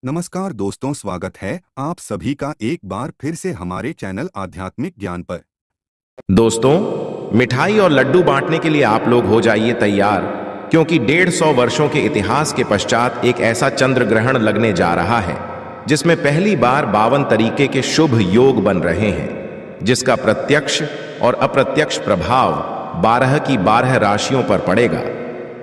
नमस्कार दोस्तों, स्वागत है आप सभी का एक बार फिर से हमारे चैनल आध्यात्मिक ज्ञान पर। दोस्तों, मिठाई और लड्डू बांटने के लिए आप लोग हो जाइए तैयार, क्योंकि 150 वर्षों के इतिहास के पश्चात एक ऐसा चंद्र ग्रहण लगने जा रहा है जिसमें पहली बार 52 तरीके के शुभ योग बन रहे हैं, जिसका प्रत्यक्ष और अप्रत्यक्ष प्रभाव 12 की 12 राशियों पर पड़ेगा।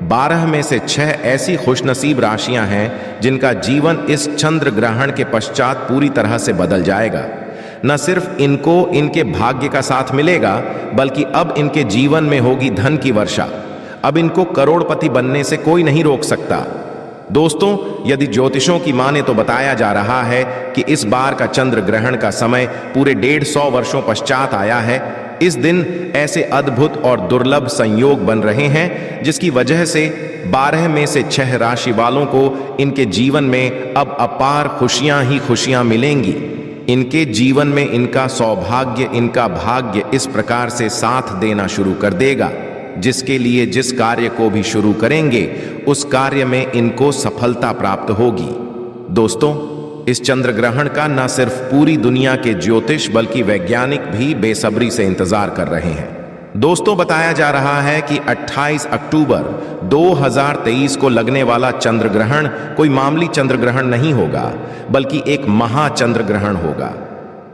12 में से 6 ऐसी खुशनसीब राशियां हैं जिनका जीवन इस चंद्र ग्रहण के पश्चात पूरी तरह से बदल जाएगा। न सिर्फ इनको इनके भाग्य का साथ मिलेगा, बल्कि अब इनके जीवन में होगी धन की वर्षा। अब इनको करोड़पति बनने से कोई नहीं रोक सकता। दोस्तों, यदि ज्योतिषों की माने तो बताया जा रहा है कि इस बार का चंद्र ग्रहण का समय पूरे 150 वर्षों पश्चात आया है। इस दिन ऐसे अद्भुत और दुर्लभ संयोग बन रहे हैं जिसकी वजह से 12 में से 6 राशि वालों को इनके जीवन में अब अपार खुशियां ही खुशियां मिलेंगी। इनके जीवन में इनका सौभाग्य, इनका भाग्य इस प्रकार से साथ देना शुरू कर देगा, जिसके लिए जिस कार्य को भी शुरू करेंगे उस कार्य में इनको सफलता प्राप्त होगी। दोस्तों, इस चंद्र ग्रहण का न सिर्फ पूरी दुनिया के ज्योतिष बल्कि वैज्ञानिक भी बेसब्री से इंतजार कर रहे हैं। दोस्तों, बताया जा रहा है कि 28 अक्टूबर 2023 को लगने वाला चंद्र ग्रहण कोई मामूली चंद्र ग्रहण नहीं होगा, बल्कि एक महाचंद्र ग्रहण होगा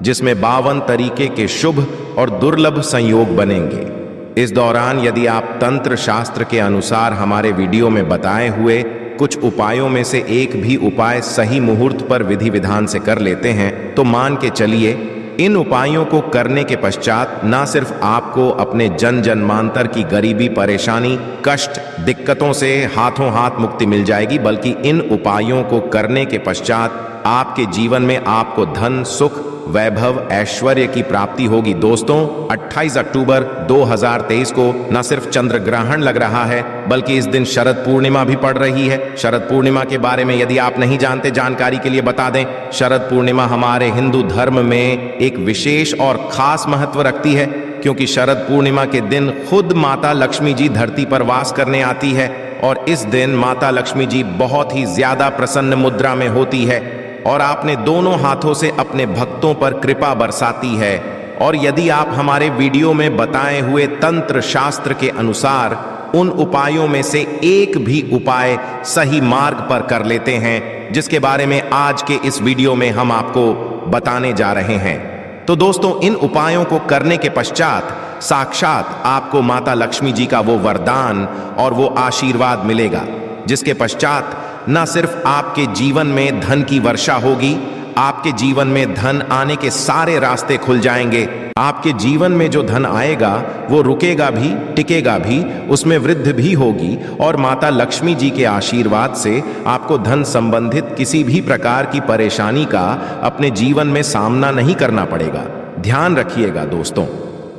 जिसमें 52 तरीके के शुभ और दुर्लभ संयोग बनेंगे। इस दौरान यदि आप तंत्र शास्त्र के अनुसार हमारे वीडियो में बताए हुए कुछ उपायों में से एक भी उपाय सही मुहूर्त पर विधि विधान से कर लेते हैं तो मान के चलिए इन उपायों को करने के पश्चात न सिर्फ आपको अपने जन जन्मांतर की गरीबी, परेशानी, कष्ट, दिक्कतों से हाथों हाथ मुक्ति मिल जाएगी, बल्कि इन उपायों को करने के पश्चात आपके जीवन में आपको धन, सुख, वैभव, ऐश्वर्य की प्राप्ति होगी। दोस्तों, 28 अक्टूबर 2023 को न सिर्फ चंद्र ग्रहण लग रहा है, बल्कि इस दिन शरद पूर्णिमा भी पड़ रही है। शरद पूर्णिमा के बारे में यदि आप नहीं जानते, जानकारी के लिए बता दें, शरद पूर्णिमा हमारे हिंदू धर्म में एक विशेष और खास महत्व रखती है, क्योंकि शरद पूर्णिमा के दिन खुद माता लक्ष्मी जी धरती पर वास करने आती है और इस दिन माता लक्ष्मी जी बहुत ही ज्यादा प्रसन्न मुद्रा में होती है और आपने दोनों हाथों से अपने भक्तों पर कृपा बरसाती है। और यदि आप हमारे वीडियो में बताए हुए तंत्र शास्त्र के अनुसार उन उपायों में से एक भी उपाय सही मार्ग पर कर लेते हैं, जिसके बारे में आज के इस वीडियो में हम आपको बताने जा रहे हैं, तो दोस्तों, इन उपायों को करने के पश्चात साक्षात आपको माता लक्ष्मी जी का वो वरदान और वो आशीर्वाद मिलेगा, जिसके पश्चात न सिर्फ आपके जीवन में धन की वर्षा होगी, आपके जीवन में धन आने के सारे रास्ते खुल जाएंगे। आपके जीवन में जो धन आएगा वो रुकेगा भी, टिकेगा भी, उसमें वृद्धि भी होगी और माता लक्ष्मी जी के आशीर्वाद से आपको धन संबंधित किसी भी प्रकार की परेशानी का अपने जीवन में सामना नहीं करना पड़ेगा। ध्यान रखिएगा दोस्तों,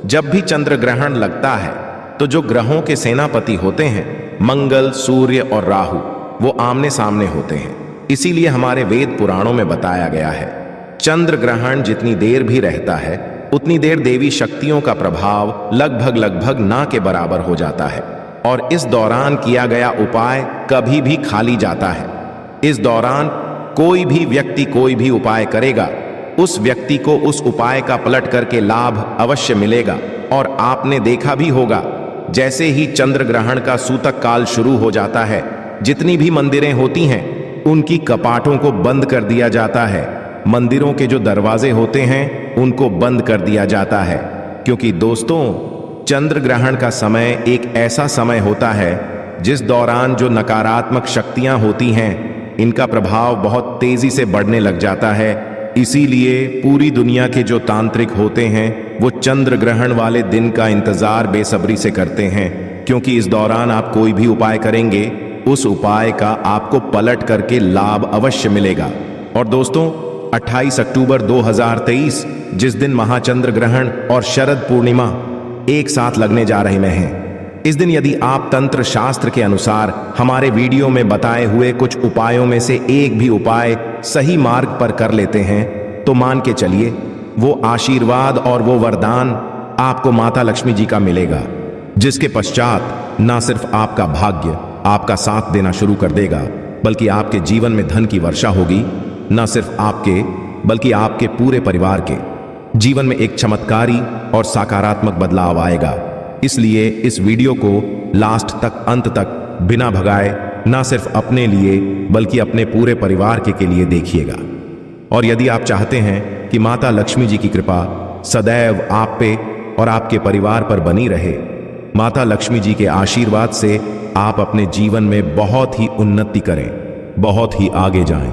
जब भी चंद्र ग्रहण लगता है तो जो ग्रहों के सेनापति होते हैं, मंगल, सूर्य और राहु, वो आमने सामने होते हैं। इसीलिए हमारे वेद पुराणों में बताया गया है, चंद्र ग्रहण जितनी देर भी रहता है उतनी देर देवी शक्तियों का प्रभाव लगभग ना के बराबर हो जाता है और इस दौरान किया गया उपाय कभी भी खाली जाता है। इस दौरान कोई भी व्यक्ति कोई भी उपाय करेगा, उस व्यक्ति को उस उपाय का पलट करके लाभ अवश्य मिलेगा। और आपने देखा भी होगा, जैसे ही चंद्र ग्रहण का सूतक काल शुरू हो जाता है, जितनी भी मंदिरें होती हैं उनकी कपाटों को बंद कर दिया जाता है, मंदिरों के जो दरवाजे होते हैं उनको बंद कर दिया जाता है, क्योंकि दोस्तों, चंद्र ग्रहण का समय एक ऐसा समय होता है जिस दौरान जो नकारात्मक शक्तियां होती हैं इनका प्रभाव बहुत तेजी से बढ़ने लग जाता है। इसीलिए पूरी दुनिया के जो तांत्रिक होते हैं वो चंद्र ग्रहण वाले दिन का इंतजार बेसब्री से करते हैं, क्योंकि इस दौरान आप कोई भी उपाय करेंगे उस उपाय का आपको पलट करके लाभ अवश्य मिलेगा। और दोस्तों, 28 अक्टूबर 2023 जिस दिन महाचंद्र ग्रहण और शरद पूर्णिमा एक साथ लगने जा रहे हैं, इस दिन यदि आप तंत्र शास्त्र के अनुसार हमारे वीडियो में बताए हुए कुछ उपायों में से एक भी उपाय सही मार्ग पर कर लेते हैं तो मान के चलिए वो आशीर्वाद और वो वरदान आपको माता लक्ष्मी जी का मिलेगा, जिसके पश्चात न सिर्फ आपका भाग्य आपका साथ देना शुरू कर देगा, बल्कि आपके जीवन में धन की वर्षा होगी न सिर्फ आपके बल्कि आपके पूरे परिवार के जीवन में एक चमत्कारी और सकारात्मक बदलाव आएगा। इसलिए इस वीडियो को लास्ट तक, अंत तक बिना भगाए न सिर्फ अपने लिए बल्कि अपने पूरे परिवार के लिए देखिएगा। और यदि आप चाहते हैं कि माता लक्ष्मी जी की कृपा सदैव आप पे और आपके परिवार पर बनी रहे, माता लक्ष्मी जी के आशीर्वाद से आप अपने जीवन में बहुत ही उन्नति करें, बहुत ही आगे जाएं,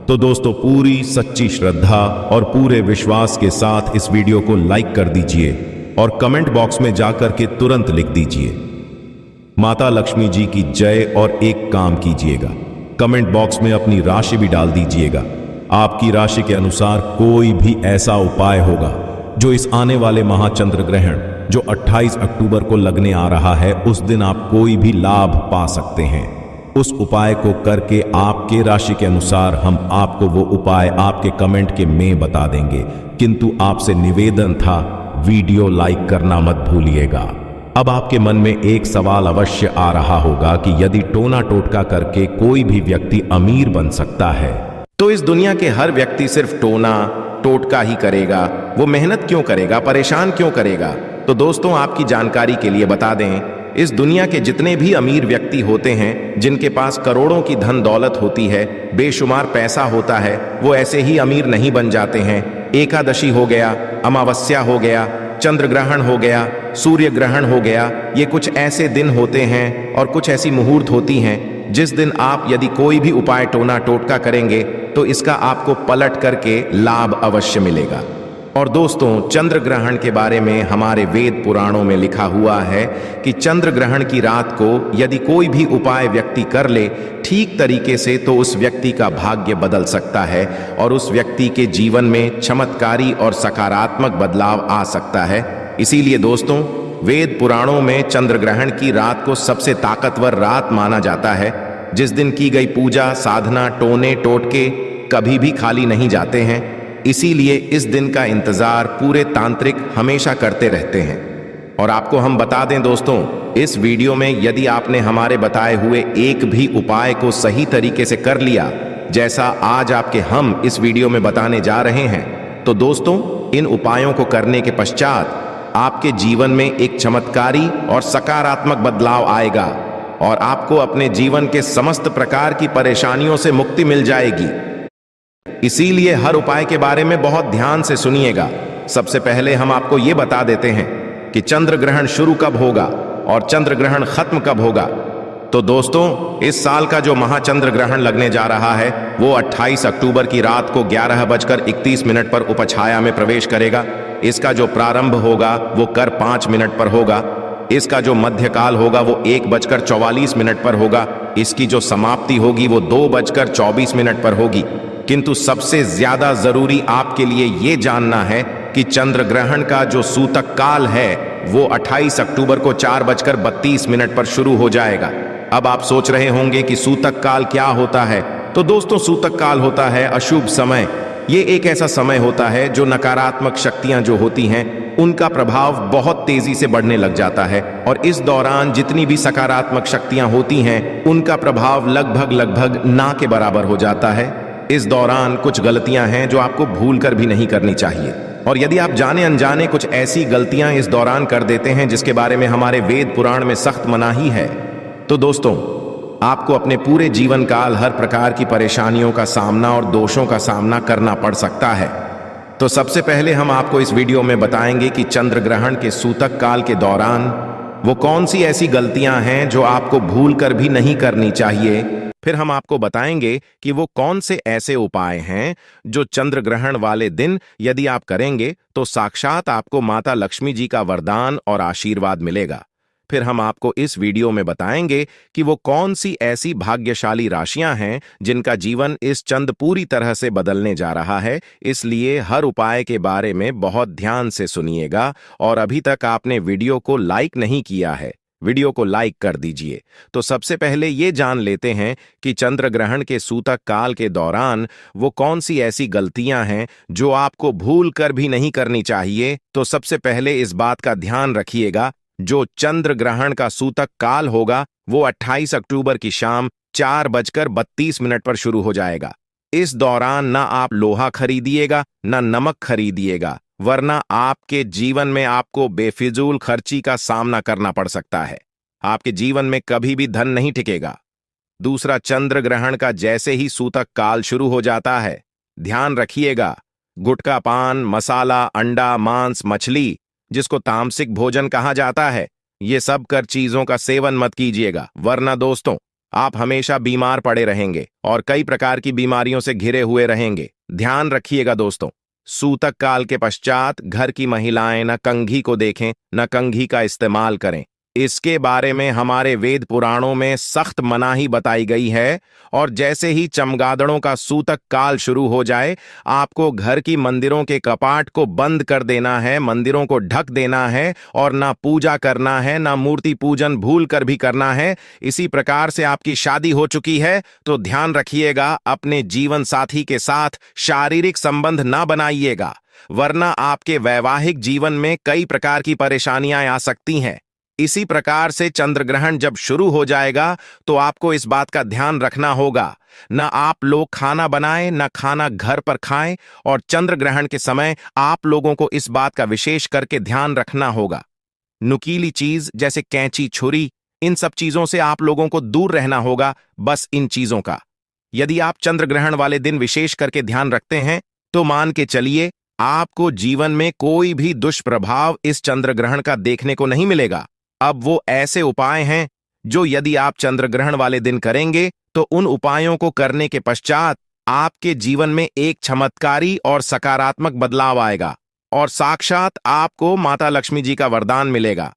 तो दोस्तों पूरी सच्ची श्रद्धा और पूरे विश्वास के साथ इस वीडियो को लाइक कर दीजिए और कमेंट बॉक्स में जाकर के तुरंत लिख दीजिए माता लक्ष्मी जी की जय और एक काम कीजिएगा। कमेंट बॉक्स में अपनी राशि भी डाल दीजिएगा। आपकी राशि के अनुसार कोई भी ऐसा उपाय होगा जो इस आने वाले महाचंद्र ग्रहण जो 28 अक्टूबर को लगने आ रहा है, उस दिन आप कोई भी लाभ पा सकते हैं। उस उपाय को करके आपके राशि के अनुसार हम आपको वो उपाय आपके कमेंट के में बता देंगे, किंतु आपसे निवेदन था वीडियो लाइक करना मत भूलिएगा। अब आपके मन में एक सवाल अवश्य आ रहा होगा कि यदि टोना टोटका करके कोई भी व्यक्ति अमीर बन सकता है, तो इस दुनिया के हर व्यक्ति सिर्फ टोना टोटका ही करेगा, वो मेहनत क्यों करेगा, परेशान क्यों करेगा? तो दोस्तों आपकी जानकारी के लिए बता दें, इस दुनिया के जितने भी अमीर व्यक्ति होते हैं, जिनके पास करोड़ों की धन दौलत होती है, बेशुमार पैसा होता है, वो ऐसे ही अमीर नहीं बन जाते हैं। एकादशी हो गया, अमावस्या हो गया, चंद्र ग्रहण हो गया, सूर्य ग्रहण हो गया, ये कुछ ऐसे दिन होते हैं और कुछ ऐसी मुहूर्त होती हैं जिस दिन आप यदि कोई भी उपाय टोना टोटका करेंगे तो इसका आपको पलट करके लाभ अवश्य मिलेगा। और दोस्तों चंद्र ग्रहण के बारे में हमारे वेद पुराणों में लिखा हुआ है कि चंद्र ग्रहण की रात को यदि कोई भी उपाय व्यक्ति कर ले ठीक तरीके से तो उस व्यक्ति का भाग्य बदल सकता है और उस व्यक्ति के जीवन में चमत्कारी और सकारात्मक बदलाव आ सकता है। इसीलिए दोस्तों वेद पुराणों में चंद्र ग्रहण की रात को सबसे ताकतवर रात माना जाता है, जिस दिन की गई पूजा साधना टोने टोटके कभी भी खाली नहीं जाते हैं। इसीलिए इस दिन का इंतजार पूरे तांत्रिक हमेशा करते रहते हैं। और आपको हम बता दें दोस्तों, इस वीडियो में यदि आपने हमारे बताए हुए एक भी उपाय को सही तरीके से कर लिया, जैसा आज आपके हम इस वीडियो में बताने जा रहे हैं, तो दोस्तों इन उपायों को करने के पश्चात आपके जीवन में एक चमत्कारी और सकारात्मक बदलाव आएगा और आपको अपने जीवन के समस्त प्रकार की परेशानियों से मुक्ति मिल जाएगी। इसीलिए हर उपाय के बारे में बहुत ध्यान से सुनिएगा। सबसे पहले हम आपको ये बता देते हैं कि चंद्र ग्रहण शुरू कब होगा और चंद्र ग्रहण खत्म कब होगा। तो दोस्तों इस साल का जो महाचंद्र ग्रहण लगने जा रहा है वो 28 अक्टूबर की रात को 11:31 पर उपछाया में प्रवेश करेगा। इसका जो प्रारंभ होगा वो कर 5 मिनट पर होगा। इसका जो मध्यकाल होगा वो 1:44 पर होगा। इसकी जो समाप्ति होगी वो 2:24 पर होगी। किंतु सबसे ज्यादा जरूरी आपके लिए ये जानना है कि चंद्र ग्रहण का जो सूतक काल है वो 28 अक्टूबर को 4:32 पर शुरू हो जाएगा। अब आप सोच रहे होंगे कि सूतक काल क्या होता है। तो दोस्तों सूतक काल होता है अशुभ समय। ये एक ऐसा समय होता है जो नकारात्मक शक्तियां जो होती हैं उनका प्रभाव बहुत तेजी से बढ़ने लग जाता है और इस दौरान जितनी भी सकारात्मक शक्तियां होती हैं उनका प्रभाव लगभग ना के बराबर हो जाता है। इस दौरान कुछ गलतियां हैं जो आपको भूलकर भी नहीं करनी चाहिए, और यदि आप जाने अनजाने कुछ ऐसी गलतियां इस दौरान कर देते हैं जिसके बारे में हमारे वेद पुराण में सख्त मनाही है, तो दोस्तों आपको अपने पूरे जीवन काल हर प्रकार की परेशानियों का सामना और दोषों का सामना करना पड़ सकता है। तो सबसे पहले हम आपको इस वीडियो में बताएंगे कि चंद्र ग्रहण के सूतक काल के दौरान वो कौन सी ऐसी गलतियां हैं जो आपको भूलकर भी नहीं करनी चाहिए। फिर हम आपको बताएंगे कि वो कौन से ऐसे उपाय हैं जो चंद्र ग्रहण वाले दिन यदि आप करेंगे तो साक्षात आपको माता लक्ष्मी जी का वरदान और आशीर्वाद मिलेगा। फिर हम आपको इस वीडियो में बताएंगे कि वो कौन सी ऐसी भाग्यशाली राशियां हैं जिनका जीवन इस चंद पूरी तरह से बदलने जा रहा है। इसलिए हर उपाय के बारे में बहुत ध्यान से सुनिएगा, और अभी तक आपने वीडियो को लाइक नहीं किया है, वीडियो को लाइक कर दीजिए। तो सबसे पहले ये जान लेते हैं कि चंद्र ग्रहण के सूतक काल के दौरान वो कौन सी ऐसी गलतियां हैं जो आपको भूल कर भी नहीं करनी चाहिए। तो सबसे पहले इस बात का ध्यान रखिएगा, जो चंद्र ग्रहण का सूतक काल होगा वो 28 अक्टूबर की शाम 4:32 पर शुरू हो जाएगा। इस दौरान ना आप लोहा खरीदिएगा ना नमक खरीदिएगा, वरना आपके जीवन में आपको बेफिजूल खर्ची का सामना करना पड़ सकता है। आपके जीवन में कभी भी धन नहीं टिकेगा। दूसरा, चंद्र ग्रहण का जैसे ही सूतक काल शुरू हो जाता है, ध्यान रखिएगा, गुटखा, पान मसाला, अंडा, मांस, मछली, जिसको तामसिक भोजन कहा जाता है, ये सब कर चीजों का सेवन मत कीजिएगा, वरना दोस्तों आप हमेशा बीमार पड़े रहेंगे और कई प्रकार की बीमारियों से घिरे हुए रहेंगे। ध्यान रखिएगा दोस्तों, सूतक काल के पश्चात घर की महिलाएं न कंघी को देखें न कंघी का इस्तेमाल करें। इसके बारे में हमारे वेद पुराणों में सख्त मनाही बताई गई है। और जैसे ही चमगादड़ों का सूतक काल शुरू हो जाए, आपको घर की मंदिरों के कपाट को बंद कर देना है, मंदिरों को ढक देना है और ना पूजा करना है, ना मूर्ति पूजन भूल कर भी करना है। इसी प्रकार से आपकी शादी हो चुकी है तो ध्यान रखिएगा, अपने जीवन साथी के साथ शारीरिक संबंध ना बनाइएगा, वरना आपके वैवाहिक जीवन में कई प्रकार की परेशानियां आ सकती हैं। इसी प्रकार से चंद्र ग्रहण जब शुरू हो जाएगा तो आपको इस बात का ध्यान रखना होगा, न आप लोग खाना बनाएं न खाना घर पर खाएं। और चंद्र ग्रहण के समय आप लोगों को इस बात का विशेष करके ध्यान रखना होगा, नुकीली चीज जैसे कैंची, छुरी, इन सब चीजों से आप लोगों को दूर रहना होगा। बस इन चीजों का यदि आप चंद्र ग्रहण वाले दिन विशेष करके ध्यान रखते हैं तो मान के चलिए आपको जीवन में कोई भी दुष्प्रभाव इस चंद्र ग्रहण का देखने को नहीं मिलेगा। अब वो ऐसे उपाय हैं जो यदि आप चंद्र ग्रहण वाले दिन करेंगे तो उन उपायों को करने के पश्चात आपके जीवन में एक चमत्कारी और सकारात्मक बदलाव आएगा और साक्षात आपको माता लक्ष्मी जी का वरदान मिलेगा।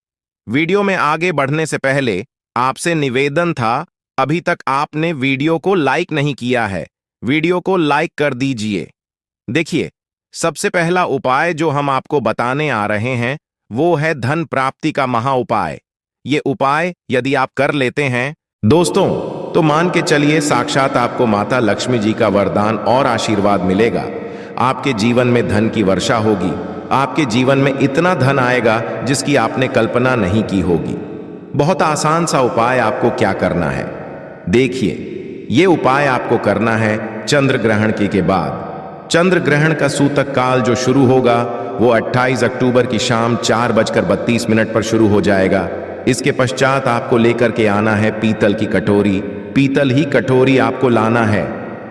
वीडियो में आगे बढ़ने से पहले आपसे निवेदन था, अभी तक आपने वीडियो को लाइक नहीं किया है, वीडियो को लाइक कर दीजिए। देखिए, सबसे पहला उपाय जो हम आपको बताने आ रहे हैं वो है धन प्राप्ति का महा उपाय। ये उपाय यदि आप कर लेते हैं दोस्तों तो मान के चलिए साक्षात आपको माता लक्ष्मी जी का वरदान और आशीर्वाद मिलेगा। आपके जीवन में धन की वर्षा होगी, आपके जीवन में इतना धन आएगा जिसकी आपने कल्पना नहीं की होगी। बहुत आसान सा उपाय आपको क्या करना है, देखिए, ये उपाय आपको करना है चंद्र ग्रहण के बाद। चंद्र ग्रहण का सूतक काल जो शुरू होगा वो 28 अक्टूबर की शाम 4:32 पर शुरू हो जाएगा। इसके पश्चात आपको लेकर के आना है पीतल की कटोरी। पीतल ही कटोरी आपको लाना है,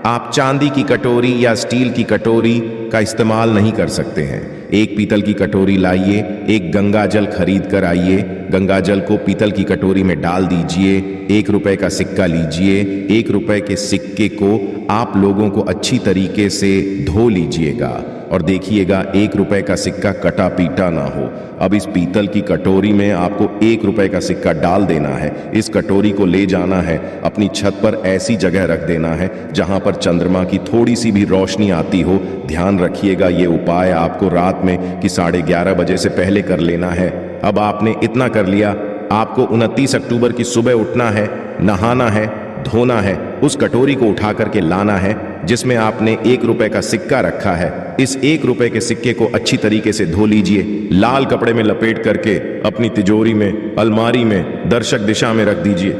आप चांदी की कटोरी या स्टील की कटोरी का इस्तेमाल नहीं कर सकते हैं। एक पीतल की कटोरी लाइए, एक गंगा जल खरीद कर आइए, गंगा जल को पीतल की कटोरी में डाल दीजिए, 1 रुपए का सिक्का लीजिए, 1 रुपए के सिक्के को आप लोगों को अच्छी तरीके से धो लीजिएगा और देखिएगा 1 रुपए का सिक्का कटा पीटा ना हो। अब इस पीतल की कटोरी में आपको 1 रुपए का सिक्का डाल देना है। इस कटोरी को ले जाना है, अपनी छत पर ऐसी जगह रख देना है जहां पर चंद्रमा की थोड़ी सी भी रोशनी आती हो। ध्यान रखिएगा, ये उपाय आपको रात में कि 11:30 बजे से पहले कर लेना है। अब आपने इतना कर लिया, आपको 29 अक्टूबर की सुबह उठना है, नहाना है, धोना है, उस कटोरी को उठा करके लाना है जिसमें आपने 1 रुपए का सिक्का रखा है। इस 1 रुपए के सिक्के को अच्छी तरीके से धो लीजिए, लाल कपड़े में लपेट करके अपनी तिजोरी में, अलमारी में दर्शक दिशा में रख दीजिए।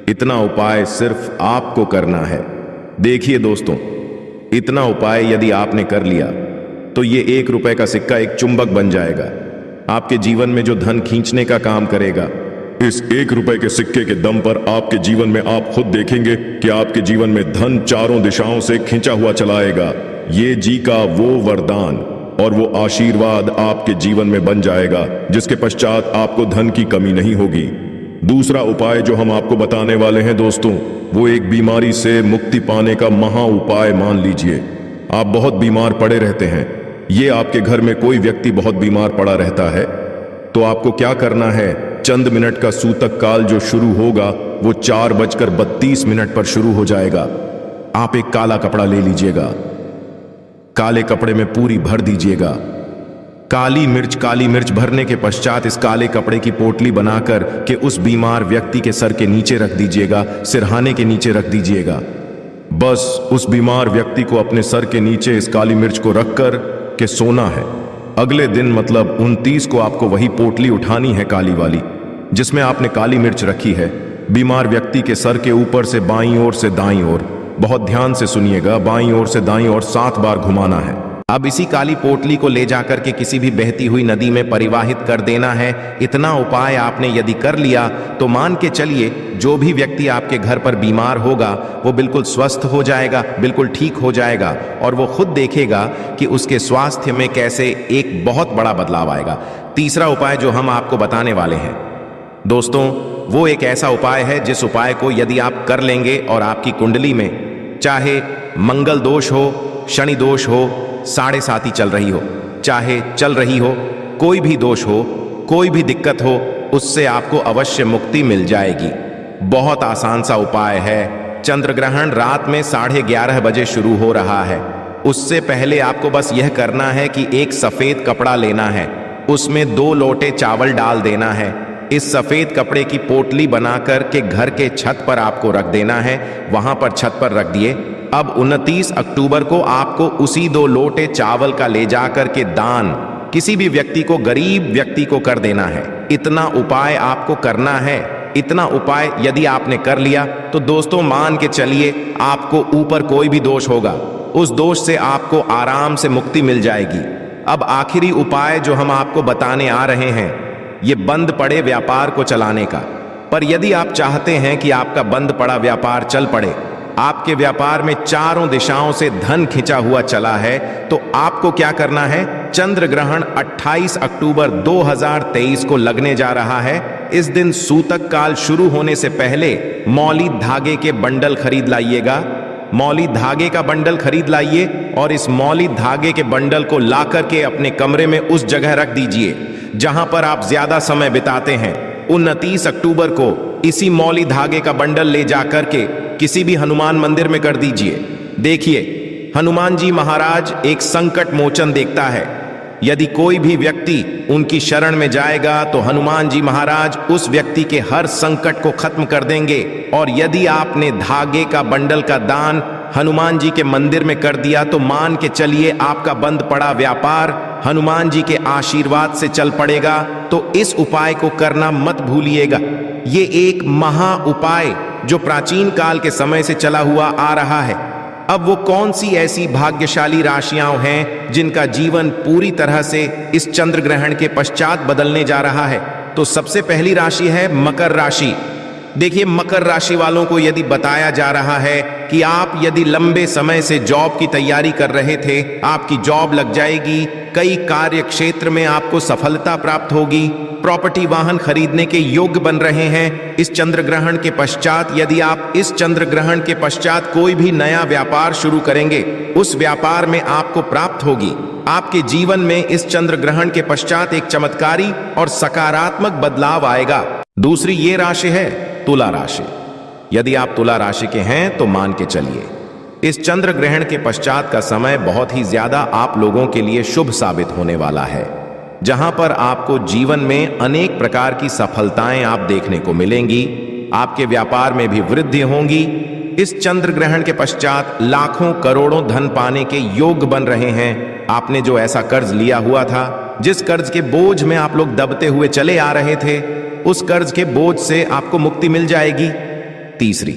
इतना उपाय सिर्फ आपको करना है। देखिए दोस्तों, इतना उपाय यदि आपने कर लिया तो ये 1 रुपए का सिक्का एक चुंबक बन जाएगा, आपके जीवन में जो धन खींचने का काम करेगा। इस 1 रुपए के सिक्के के दम पर आपके जीवन में आप खुद देखेंगे कि आपके जीवन में धन चारों दिशाओं से खींचा हुआ चला आएगा। ये जी का वो वरदान और वो आशीर्वाद आपके जीवन में बन जाएगा जिसके पश्चात आपको धन की कमी नहीं होगी। दूसरा उपाय जो हम आपको बताने वाले हैं दोस्तों, वो एक बीमारी से मुक्ति पाने का महा उपाय मान लीजिए। आप बहुत बीमार पड़े रहते हैं, ये आपके घर में कोई व्यक्ति बहुत बीमार पड़ा रहता है, तो आपको क्या करना है, चंद मिनट का सूतक काल जो शुरू होगा वो 4:32 पर शुरू हो जाएगा। आप एक काला कपड़ा ले लीजिएगा, काले कपड़े में पूरी भर दीजिएगा काली मिर्च भरने के पश्चात इस काले कपड़े की पोटली बनाकर के उस बीमार व्यक्ति के सर के नीचे रख दीजिएगा, सिरहाने के नीचे रख दीजिएगा। बस उस बीमार व्यक्ति को अपने सर के नीचे इस काली मिर्च को रखकर के सोना है। अगले दिन मतलब 29 को आपको वही पोटली उठानी है काली वाली जिसमें आपने काली मिर्च रखी है, बीमार व्यक्ति के सर के ऊपर से बाईं ओर से दाईं ओर बहुत ध्यान से सुनिएगा, बाईं ओर से दाईं ओर 7 बार घुमाना है। अब इसी काली पोटली को ले जाकर के किसी भी बहती हुई नदी में परिवाहित कर देना है। इतना उपाय आपने यदि कर लिया तो मान के चलिए जो भी व्यक्ति आपके घर पर बीमार होगा वो बिल्कुल स्वस्थ हो जाएगा, बिल्कुल ठीक हो जाएगा और वो खुद देखेगा कि उसके स्वास्थ्य में कैसे एक बहुत बड़ा बदलाव आएगा। तीसरा उपाय जो हम आपको बताने वाले हैं दोस्तों, वो एक ऐसा उपाय है जिस उपाय को यदि आप कर लेंगे और आपकी कुंडली में चाहे मंगल दोष हो, शनि दोष हो, 7.5 चल रही हो, चाहे चल रही हो, कोई भी दोष हो, कोई भी दिक्कत हो, उससे आपको अवश्य मुक्ति मिल जाएगी। बहुत आसान सा उपाय है। चंद्र ग्रहण रात में 11:30 बजे शुरू हो रहा है। उससे पहले आपको बस यह करना है कि एक सफेद कपड़ा लेना है, उसमें 2 लोटे चावल डाल देना है। इस सफेद कपड़े की पोटली बनाकर के घर के छत पर आपको रख देना है। वहां पर छत पर रख दिए। अब 29 अक्टूबर को आपको उसी 2 लोटे चावल का ले जाकर के दान किसी भी व्यक्ति को, गरीब व्यक्ति को कर देना है। इतना उपाय आपको करना है। इतना उपाय यदि आपने कर लिया तो दोस्तों मान के चलिए आपको ऊपर कोई भी दोष होगा, उस दोष से आपको आराम से मुक्ति मिल जाएगी। अब आखिरी उपाय जो हम आपको बताने आ रहे हैं ये बंद पड़े व्यापार को चलाने का। पर यदि आप चाहते हैं कि आपका बंद पड़ा व्यापार चल पड़े, आपके व्यापार में चारों दिशाओं से धन खिंचा हुआ चला है, तो आपको क्या करना है? चंद्र ग्रहण 28 अक्टूबर 2023 को लगने जा रहा है। इस दिन सूतक काल शुरू होने से पहले मौली धागे के बंडल खरीद लाइएगा। मौली धागे का बंडल खरीद लाइए और इस मौली धागे के बंडल को ला करके अपने कमरे में उस जगह रख दीजिए जहां पर आप ज्यादा समय बिताते हैं। 29 अक्टूबर को इसी मौली धागे का बंडल ले जाकर के किसी भी हनुमान मंदिर में कर दीजिए। देखिए, हनुमान जी महाराज एक संकट मोचन देखता है। यदि कोई भी व्यक्ति उनकी शरण में जाएगा तो हनुमान जी महाराज उस व्यक्ति के हर संकट को खत्म कर देंगे। और यदि आपने धागे का बंडल का दान हनुमान जी के मंदिर में कर दिया तो मान के चलिए आपका बंद पड़ा व्यापार हनुमान जी के आशीर्वाद से चल पड़ेगा। तो इस उपाय को करना मत भूलिएगा। ये एक महा उपाय जो प्राचीन काल के समय से चला हुआ आ रहा है। अब वो कौन सी ऐसी भाग्यशाली राशियां हैं जिनका जीवन पूरी तरह से इस चंद्र ग्रहण के पश्चात बदलने जा रहा है? तो सबसे पहली राशि है मकर राशि। देखिए, मकर राशि वालों को यदि बताया जा रहा है कि आप यदि लंबे समय से जॉब की तैयारी कर रहे थे, आपकी जॉब लग जाएगी, कई कार्य क्षेत्र में आपको सफलता प्राप्त होगी, प्रॉपर्टी वाहन खरीदने के योग्य बन रहे हैं। इस चंद्र ग्रहण के पश्चात यदि आप इस चंद्र ग्रहण के पश्चात कोई भी नया व्यापार शुरू करेंगे, उस व्यापार में आपको प्राप्त होगी। आपके जीवन में इस चंद्र ग्रहण के पश्चात एक चमत्कारी और सकारात्मक बदलाव आएगा। दूसरी ये राशि है तुला राशि। यदि आप तुला राशि के हैं तो मान के चलिए इस चंद्र ग्रहण के पश्चात का समय बहुत ही ज्यादा आप लोगों के लिए शुभ साबित होने वाला है, जहां पर आपको जीवन में अनेक प्रकार की सफलताएं आप देखने को मिलेंगी। आपके व्यापार में भी वृद्धि होगी। इस चंद्र ग्रहण के पश्चात लाखों करोड़ों धन पाने के योग्य बन रहे हैं। आपने जो ऐसा कर्ज लिया हुआ था, जिस कर्ज के बोझ में आप लोग दबते हुए चले आ रहे थे, उस कर्ज के बोझ से आपको मुक्ति मिल जाएगी। तीसरी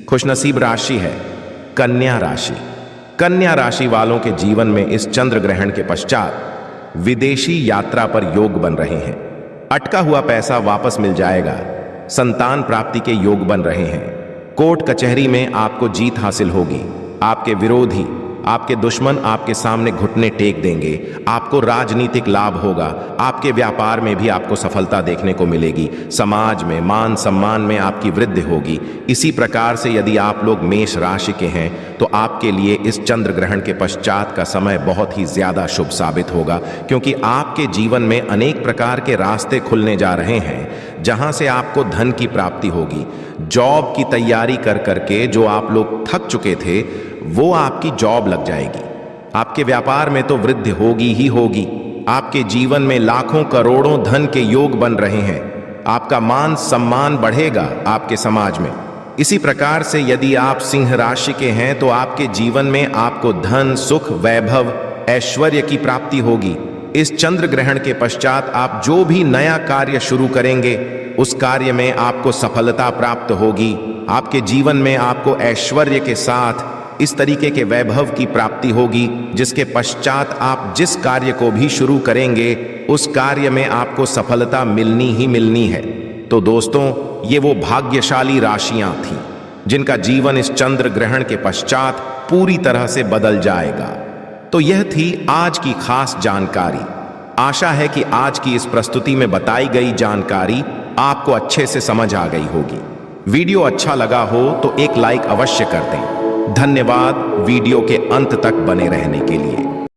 खुशनसीब राशि है कन्या राशि। कन्या राशि वालों के जीवन में इस चंद्र ग्रहण के पश्चात विदेशी यात्रा पर योग बन रहे हैं। अटका हुआ पैसा वापस मिल जाएगा। संतान प्राप्ति के योग बन रहे हैं। कोर्ट कचहरी में आपको जीत हासिल होगी। आपके विरोधी, आपके दुश्मन आपके सामने घुटने टेक देंगे। आपको राजनीतिक लाभ होगा। आपके व्यापार में भी आपको सफलता देखने को मिलेगी। समाज में मान सम्मान में आपकी वृद्धि होगी। इसी प्रकार से यदि आप लोग मेष राशि के हैं तो आपके लिए इस चंद्र ग्रहण के पश्चात का समय बहुत ही ज्यादा शुभ साबित होगा, क्योंकि आपके जीवन में अनेक प्रकार के रास्ते खुलने जा रहे हैं, जहां से आपको धन की प्राप्ति होगी। जॉब की तैयारी कर करके जो आप लोग थक चुके थे, वो आपकी जॉब लग जाएगी। आपके व्यापार में तो वृद्धि होगी ही होगी। आपके जीवन में लाखों करोड़ों धन के योग बन रहे हैं। आपका मान सम्मान बढ़ेगा आपके समाज में। इसी प्रकार से यदि आप सिंह राशि के हैं तो आपके जीवन में आपको धन, सुख, वैभव, ऐश्वर्य की प्राप्ति होगी। इस चंद्र ग्रहण के पश्चात आप जो भी नया कार्य शुरू करेंगे, उस कार्य में आपको सफलता प्राप्त होगी। आपके जीवन में आपको ऐश्वर्य के साथ इस तरीके के वैभव की प्राप्ति होगी, जिसके पश्चात आप जिस कार्य को भी शुरू करेंगे उस कार्य में आपको सफलता मिलनी ही मिलनी है। तो दोस्तों, ये वो भाग्यशाली राशियां थीं जिनका जीवन इस चंद्र ग्रहण के पश्चात पूरी तरह से बदल जाएगा। तो यह थी आज की खास जानकारी। आशा है कि आज की इस प्रस्तुति में बताई गई जानकारी आपको अच्छे से समझ आ गई होगी। वीडियो अच्छा लगा हो तो एक लाइक अवश्य कर दें। धन्यवाद वीडियो के अंत तक बने रहने के लिए।